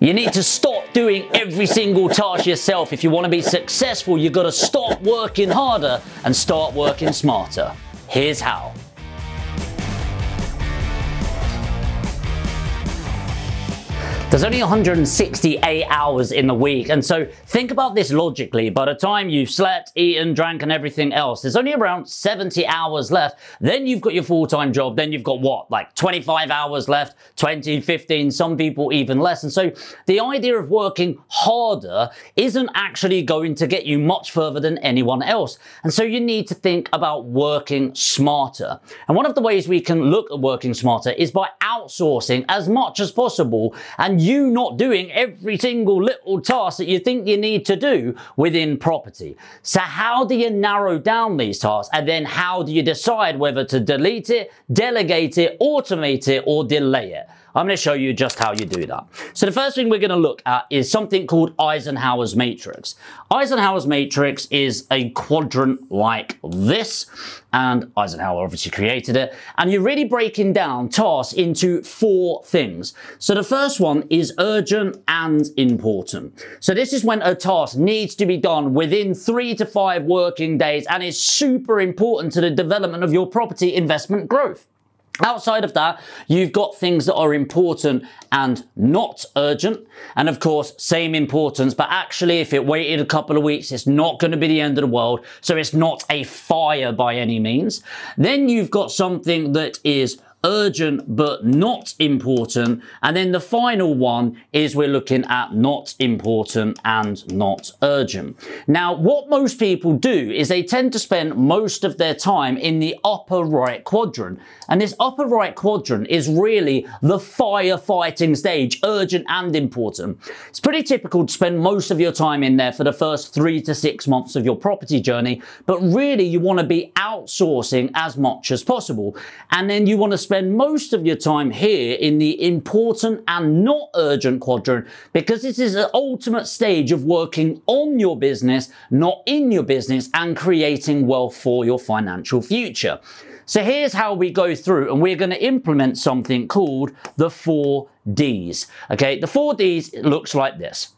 You need to stop doing every single task yourself. If you want to be successful, you've got to stop working harder and start working smarter. Here's how. There's only 168 hours in the week, and so think about this logically. By the time you've slept, eaten, drank, and everything else, there's only around 70 hours left. Then you've got your full-time job. Then you've got what, like 25 hours left, 20, 15, some people even less. And so the idea of working harder isn't actually going to get you much further than anyone else. And so you need to think about working smarter. And one of the ways we can look at working smarter is by outsourcing as much as possible, and you not doing every single little task that you think you need to do within property. So how do you narrow down these tasks, and then how do you decide whether to delete it, delegate it, automate it, or delay it? I'm going to show you just how you do that. So the first thing we're going to look at is something called Eisenhower's matrix. Eisenhower's matrix is a quadrant like this, and Eisenhower obviously created it, and you're really breaking down tasks into 4 things. So the first one is urgent and important. So this is when a task needs to be done within 3 to 5 working days and is super important to the development of your property investment growth. Outside of that, you've got things that are important and not urgent. And of course, same importance, but actually if it waited a couple of weeks, it's not going to be the end of the world. So it's not a fire by any means. Then you've got something that is urgent but not important, and then the final one is we're looking at not important and not urgent. Now what most people do is they tend to spend most of their time in the upper right quadrant, and this upper right quadrant is really the firefighting stage, urgent and important. It's pretty typical to spend most of your time in there for the first 3 to 6 months of your property journey, but really you want to be outsourcing as much as possible, and then you want to spend most of your time here in the important and not urgent quadrant, because this is the ultimate stage of working on your business, not in your business, and creating wealth for your financial future. So here's how we go through, and we're going to implement something called the 4 Ds. Okay, the 4 Ds looks like this.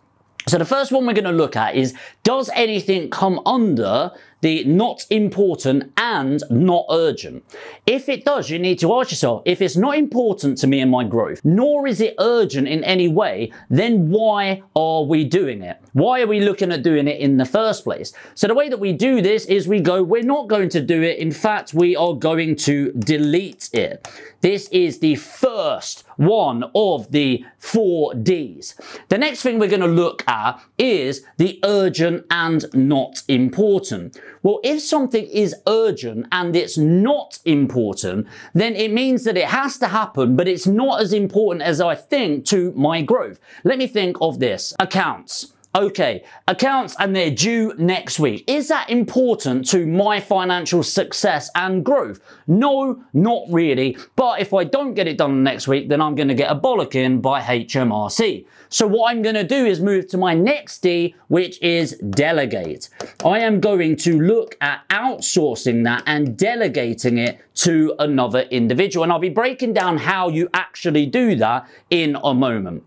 So the first one we're going to look at is, does anything come under the not important and not urgent? If it does, you need to ask yourself, if it's not important to me and my growth, nor is it urgent in any way, then why are we doing it? Why are we looking at doing it in the first place? So the way that we do this is we're not going to do it. In fact, we are going to delete it. This is the first one of the 4 Ds. The next thing we're going to look at is the urgent and not important. Well, if something is urgent and it's not important, then it means that it has to happen, but it's not as important as I think to my growth. Let me think of this. Accounts. Okay, accounts, and they're due next week. Is that important to my financial success and growth? No, not really. But if I don't get it done next week, then I'm going to get a bollocking by HMRC. So what I'm going to do is move to my next D, which is delegate. I am going to look at outsourcing that and delegating it to another individual. And I'll be breaking down how you actually do that in a moment.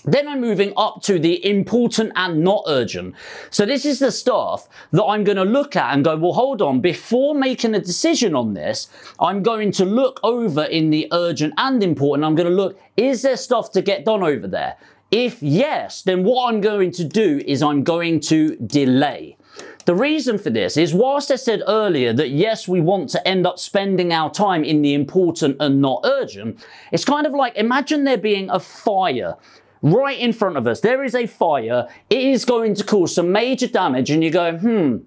Then I'm moving up to the important and not urgent. So this is the stuff that I'm going to look at and go, well, hold on, before making a decision on this, I'm going to look over in the urgent and important. I'm going to look, is there stuff to get done over there? If yes, then what I'm going to do is I'm going to delay. The reason for this is, whilst I said earlier that yes, we want to end up spending our time in the important and not urgent, it's kind of like, imagine there being a fire right in front of us. There is a fire. It is going to cause some major damage, and you go, do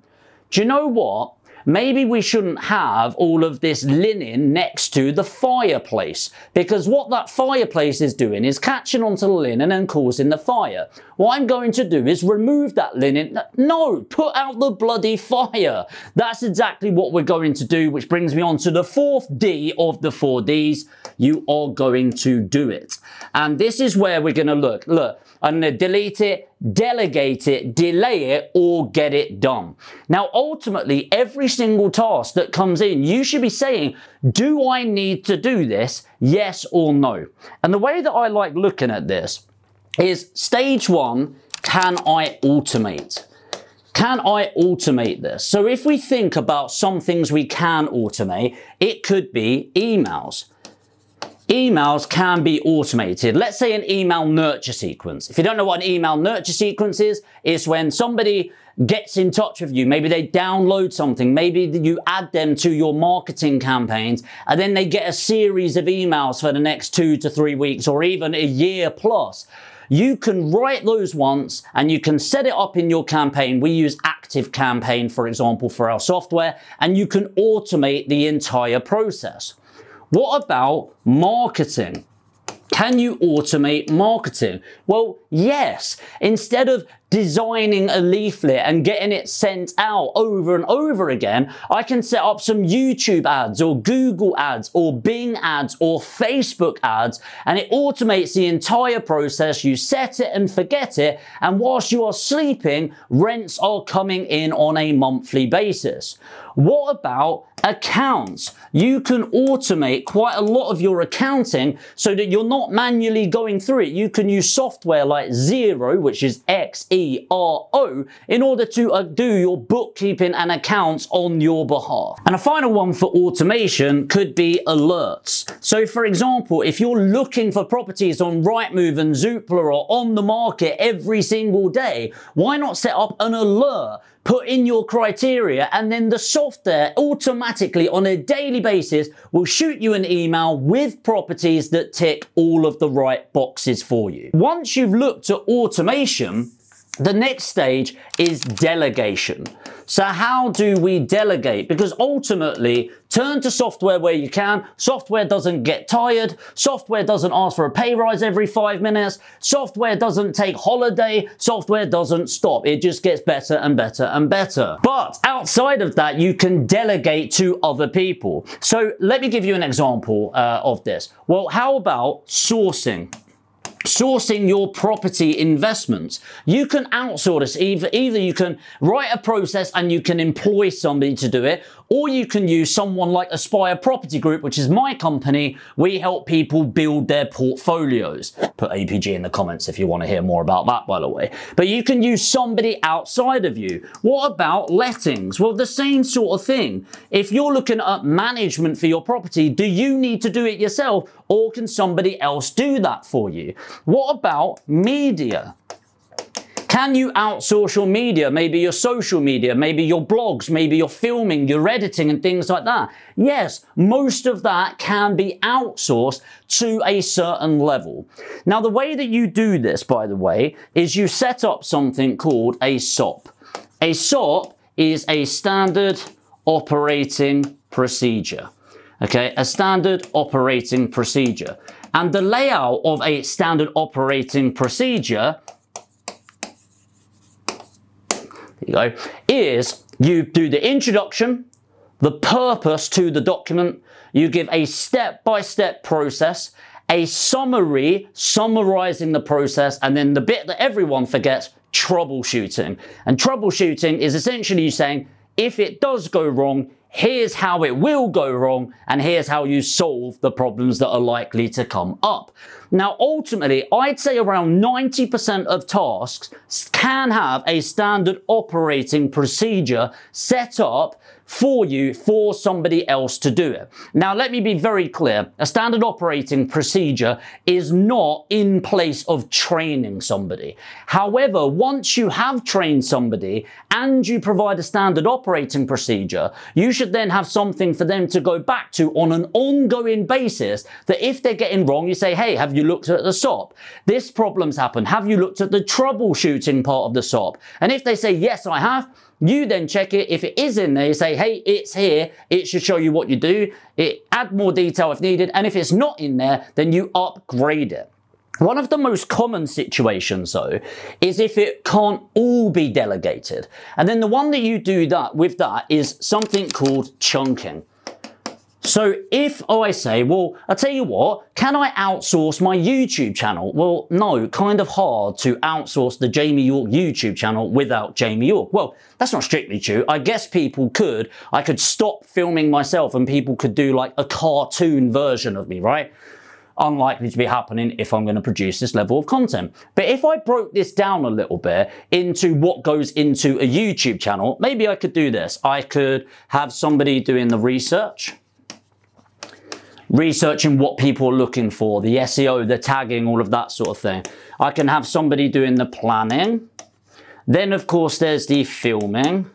you know what? Maybe we shouldn't have all of this linen next to the fireplace, because what that fireplace is doing is catching onto the linen and causing the fire. What I'm going to do is remove that linen. No, put out the bloody fire. That's exactly what we're going to do, which brings me on to the 4th D of the 4 Ds. You are going to do it. And this is where we're going to look. Look, I'm going to delete it, delegate it, delay it, or get it done. Now, ultimately, every single task that comes in, you should be saying, do I need to do this? Yes or no? And the way that I like looking at this is stage one, can I automate? Can I automate this? So if we think about some things we can automate, it could be emails. Emails can be automated. Let's say an email nurture sequence. If you don't know what an email nurture sequence is, it's when somebody gets in touch with you. Maybe they download something. Maybe you add them to your marketing campaigns, and then they get a series of emails for the next 2 to 3 weeks or even a year plus. You can write those once and you can set it up in your campaign. We use Active Campaign, for example, for our software, and you can automate the entire process. What about marketing? Can you automate marketing? Well, yes. Instead of designing a leaflet and getting it sent out over and over again, I can set up some YouTube ads or Google ads or Bing ads or Facebook ads, and it automates the entire process. You set it and forget it, and whilst you are sleeping, rents are coming in on a monthly basis. What about accounts? You can automate quite a lot of your accounting so that you're not manually going through it. You can use software like Xero, which is Xero, in order to do your bookkeeping and accounts on your behalf. And a final one for automation could be alerts. So for example, if you're looking for properties on Rightmove and Zoopla or on the market every single day, why not set up an alert? Put in your criteria, and then the software automatically on a daily basis will shoot you an email with properties that tick all of the right boxes for you. Once you've looked at automation, the next stage is delegation. So how do we delegate? Because ultimately, turn to software where you can. Software doesn't get tired. Software doesn't ask for a pay rise every 5 minutes. Software doesn't take holiday. Software doesn't stop. It just gets better and better and better. But outside of that, you can delegate to other people. So let me give you an example of this. Well, how about sourcing? Sourcing your property investments. You can outsource this. Either you can write a process and you can employ somebody to do it, or you can use someone like Aspire Property Group, which is my company. We help people build their portfolios. Put APG in the comments if you want to hear more about that, by the way. But you can use somebody outside of you. What about lettings? Well, the same sort of thing. If you're looking at management for your property, do you need to do it yourself, or can somebody else do that for you? What about media? Can you outsource your media? Maybe your social media, maybe your blogs, maybe your filming, your editing and things like that. Yes, most of that can be outsourced to a certain level. Now, the way that you do this, by the way, is you set up something called a SOP. A SOP is a standard operating procedure. Okay, a standard operating procedure. And the layout of a standard operating procedure, there you go, is you do the introduction, the purpose to the document, you give a step-by-step process, a summary summarizing the process, and then the bit that everyone forgets, troubleshooting. And troubleshooting is essentially you saying, if it does go wrong, here's how it will go wrong, and here's how you solve the problems that are likely to come up. Now, ultimately, I'd say around 90% of tasks can have a standard operating procedure set up for you, for somebody else to do it. Now, let me be very clear. A standard operating procedure is not in place of training somebody. However, once you have trained somebody and you provide a standard operating procedure, you should then have something for them to go back to on an ongoing basis, that if they're getting wrong, you say, hey, have you looked at the SOP? This problem's happened. Have you looked at the troubleshooting part of the SOP? And if they say, yes, I have, you then check it. If it is in there, you say, hey, it's here. It should show you what you do. Add more detail if needed. And if it's not in there, then you upgrade it. One of the most common situations, though, is if it can't all be delegated. And then the one that you do with that is something called chunking. So if I say, well, I'll tell you what, can I outsource my YouTube channel? Well, no, kind of hard to outsource the Jamie York YouTube channel without Jamie York. Well, that's not strictly true. I guess people could. I could stop filming myself and people could do like a cartoon version of me, right? unlikely to be happening if I'm going to produce this level of content. But if I broke this down a little bit into what goes into a YouTube channel, maybe I could do this. I could have somebody doing the research, researching what people are looking for, the SEO, the tagging, all of that sort of thing. I can have somebody doing the planning. Then, of course, there's the filming.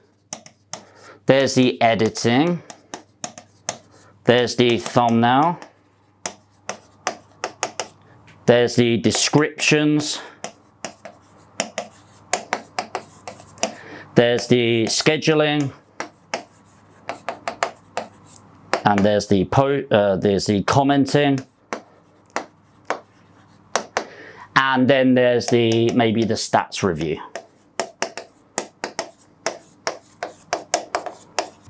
There's the editing. There's the thumbnail. There's the descriptions. There's the scheduling. And there's the commenting. And then there's maybe the stats review.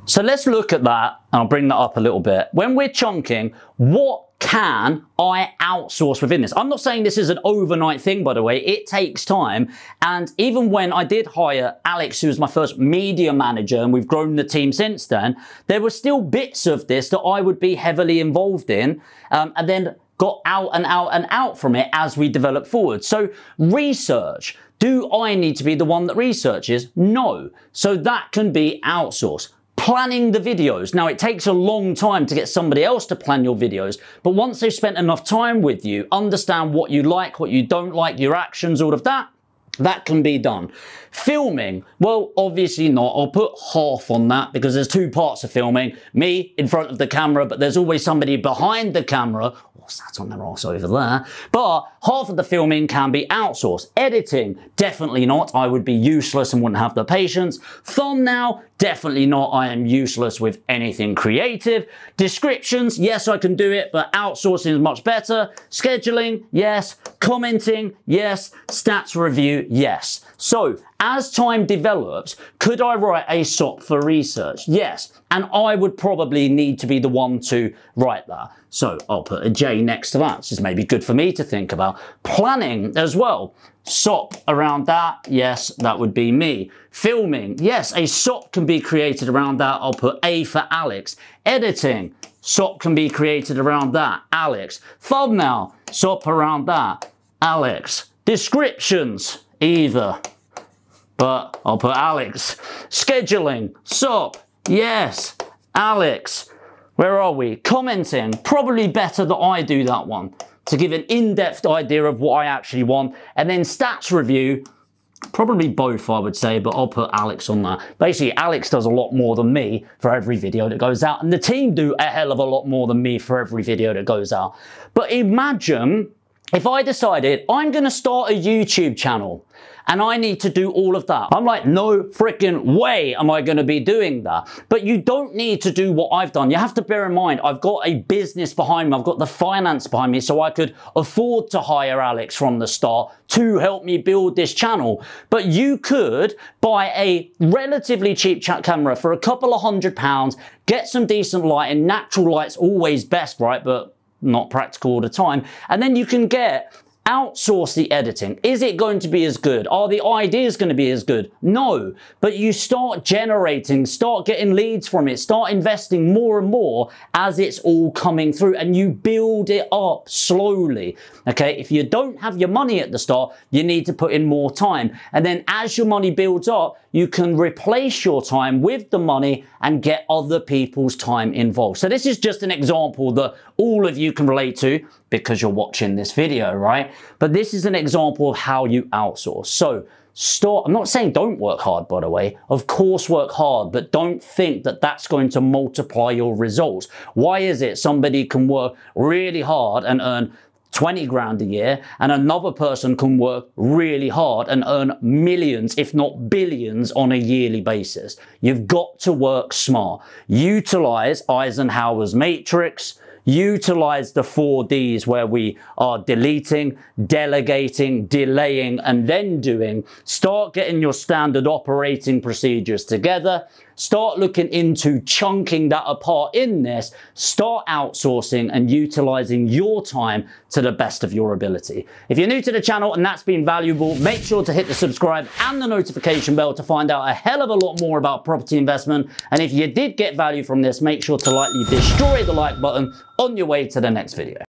So let's look at that, and I'll bring that up a little bit. When we're chunking, what can I outsource within this? I'm not saying this is an overnight thing, by the way. It takes time. And even when I did hire Alex, who was my first media manager, and we've grown the team since then, there were still bits of this that I would be heavily involved in, and then got out and out and out from it as we develop forward. So research. Do I need to be the one that researches? No. So that can be outsourced. Planning the videos. Now, it takes a long time to get somebody else to plan your videos, but once they've spent enough time with you, understand what you like, what you don't like, your actions, all of that, that can be done. Filming, well, obviously not. I'll put half on that because there's two parts of filming. Me in front of the camera, but there's always somebody behind the camera, or sat on their arse over there. But half of the filming can be outsourced. Editing, definitely not. I would be useless and wouldn't have the patience. Thumbnail, definitely not. I am useless with anything creative. Descriptions, yes, I can do it, but outsourcing is much better. Scheduling, yes. Commenting, yes. Stats review, yes. So, as time develops, could I write a SOP for research? Yes. And I would probably need to be the one to write that. So I'll put a J next to that. This is maybe good for me to think about. Planning as well. SOP around that. Yes, that would be me. Filming. Yes, a SOP can be created around that. I'll put A for Alex. Editing. SOP can be created around that. Alex. Thumbnail. SOP around that. Alex. Descriptions. Either. But I'll put Alex. Scheduling. SOP. Yes. Alex. Where are we? Commenting. Probably better that I do that one to give an in-depth idea of what I actually want. And then stats review. Probably both, I would say, but I'll put Alex on that. Basically, Alex does a lot more than me for every video that goes out. And the team do a hell of a lot more than me for every video that goes out. But imagine if I decided I'm going to start a YouTube channel and I need to do all of that. I'm like, no freaking way am I going to be doing that. But you don't need to do what I've done. You have to bear in mind, I've got a business behind me. I've got the finance behind me, so I could afford to hire Alex from the start to help me build this channel. But you could buy a relatively cheap camera for a couple of £100, get some decent lighting. Natural light's always best, right? But not practical all the time. And then you can outsource the editing. Is it going to be as good? Are the ideas going to be as good? No. But you start generating, start getting leads from it, start investing more and more as it's all coming through, and you build it up slowly. Okay, if you don't have your money at the start, you need to put in more time. And then as your money builds up, you can replace your time with the money and get other people's time involved. So this is just an example that all of you can relate to because you're watching this video, right? But this is an example of how you outsource. So I'm not saying don't work hard, by the way. Of course, work hard, but don't think that that's going to multiply your results. Why is it somebody can work really hard and earn 20 grand a year, and another person can work really hard and earn millions, if not billions, on a yearly basis? You've got to work smart. Utilize Eisenhower's matrix. Utilize the 4 Ds where we are deleting, delegating, delaying, and then doing. Start getting your standard operating procedures together. Start looking into chunking that apart in this. Start outsourcing and utilizing your time to the best of your ability. If you're new to the channel and that's been valuable, make sure to hit the subscribe and the notification bell to find out a hell of a lot more about property investment. And if you did get value from this, make sure to lightly destroy the like button on your way to the next video.